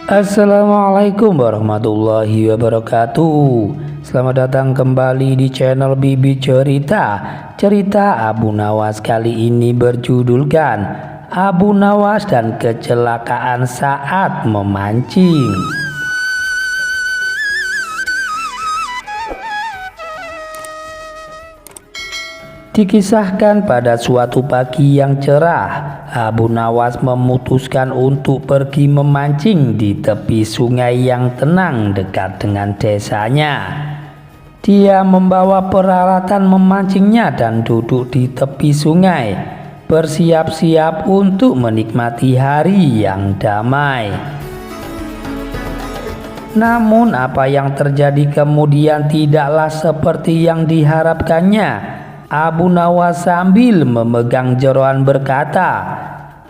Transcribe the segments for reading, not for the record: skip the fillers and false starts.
Assalamualaikum warahmatullahi wabarakatuh. Selamat datang kembali di channel Bibi Cerita. Cerita Abu Nawas kali ini berjudulkan Abu Nawas dan kecelakaan saat memancing. Dikisahkan pada suatu pagi yang cerah, Abu Nawas memutuskan untuk pergi memancing di tepi sungai yang tenang dekat dengan desanya. Dia membawa peralatan memancingnya dan duduk di tepi sungai, bersiap-siap untuk menikmati hari yang damai. Namun apa yang terjadi kemudian tidaklah seperti yang diharapkannya. Abu Nawas sambil memegang jeroan berkata,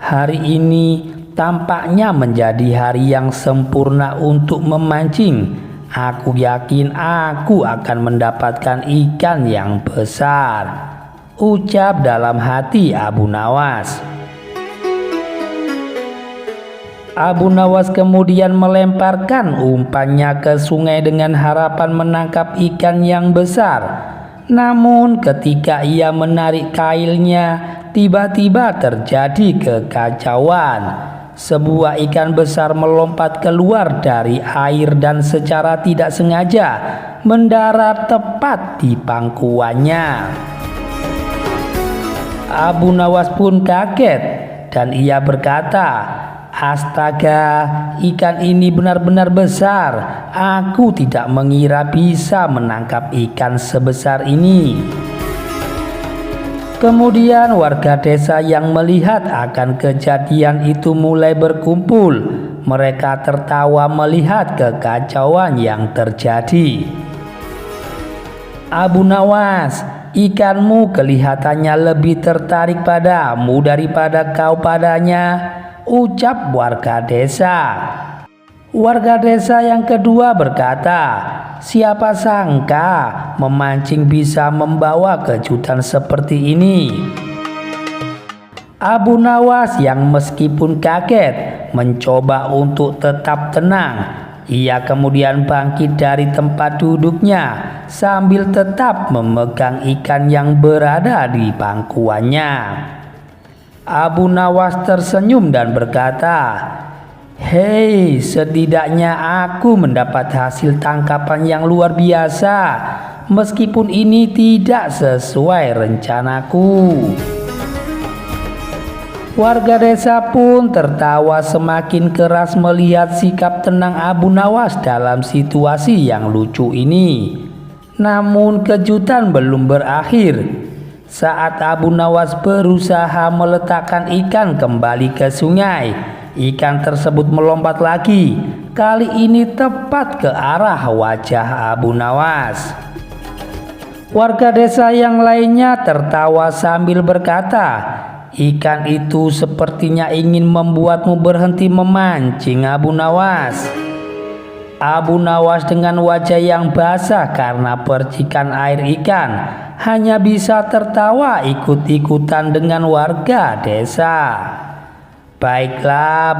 "Hari ini tampaknya menjadi hari yang sempurna untuk memancing. Aku yakin aku akan mendapatkan ikan yang besar," ucap dalam hati Abu Nawas. Abu Nawas kemudian melemparkan umpannya ke sungai dengan harapan menangkap ikan yang besar. Namun ketika ia menarik kailnya, tiba-tiba terjadi kekacauan. Sebuah ikan besar melompat keluar dari air dan secara tidak sengaja mendarat tepat di pangkuannya. Abu Nawas pun kaget dan ia berkata, "Astaga, ikan ini benar-benar besar. Aku tidak mengira bisa menangkap ikan sebesar ini." Kemudian warga desa yang melihat akan kejadian itu mulai berkumpul. Mereka tertawa melihat kekacauan yang terjadi. "Abu Nawas, ikanmu kelihatannya lebih tertarik padamu daripada kau padanya," ucap warga desa. Warga desa yang kedua berkata, "Siapa sangka memancing bisa membawa kejutan seperti ini." Abu Nawas yang meskipun kaget mencoba untuk tetap tenang. Ia kemudian bangkit dari tempat duduknya sambil tetap memegang ikan yang berada di pangkuannya. Abu Nawas tersenyum dan berkata, "Hei, setidaknya aku mendapat hasil tangkapan yang luar biasa, meskipun ini tidak sesuai rencanaku." Warga desa pun tertawa semakin keras melihat sikap tenang Abu Nawas dalam situasi yang lucu ini. Namun kejutan belum berakhir. Saat Abu Nawas berusaha meletakkan ikan kembali ke sungai, ikan tersebut melompat lagi. Kali ini tepat ke arah wajah Abu Nawas. Warga desa yang lainnya tertawa sambil berkata, "Ikan itu sepertinya ingin membuatmu berhenti memancing, Abu Nawas." Abu Nawas dengan wajah yang basah karena percikan air ikan hanya bisa tertawa ikut-ikutan dengan warga desa. Baiklah,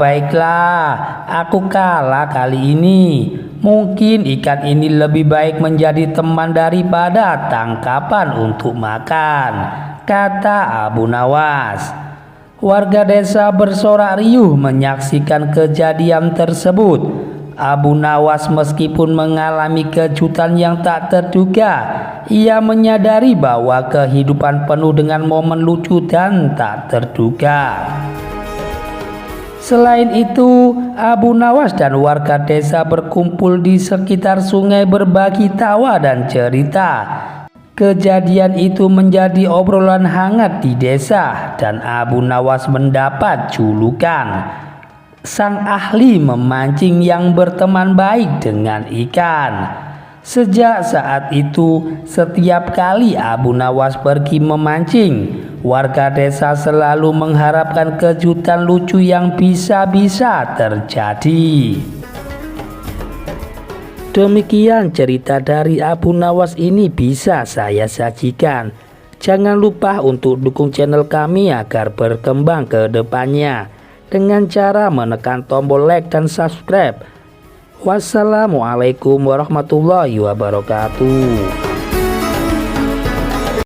aku kalah kali ini. Mungkin ikan ini lebih baik menjadi teman daripada tangkapan untuk makan," kata Abu Nawas. Warga desa bersorak riuh menyaksikan kejadian tersebut. Abu Nawas meskipun mengalami kejutan yang tak terduga, ia menyadari bahwa kehidupan penuh dengan momen lucu dan tak terduga. Selain itu, Abu Nawas dan warga desa berkumpul di sekitar sungai berbagi tawa dan cerita. Kejadian itu menjadi obrolan hangat di desa dan Abu Nawas mendapat julukan sang ahli memancing yang berteman baik dengan ikan. Sejak saat itu, setiap kali Abu Nawas pergi memancing, warga desa selalu mengharapkan kejutan lucu yang bisa-bisa terjadi. Demikian cerita dari Abu Nawas ini bisa saya sajikan. Jangan lupa untuk dukung channel kami agar berkembang ke depannya. dengan cara menekan tombol like dan subscribe. Wassalamualaikum warahmatullahi wabarakatuh.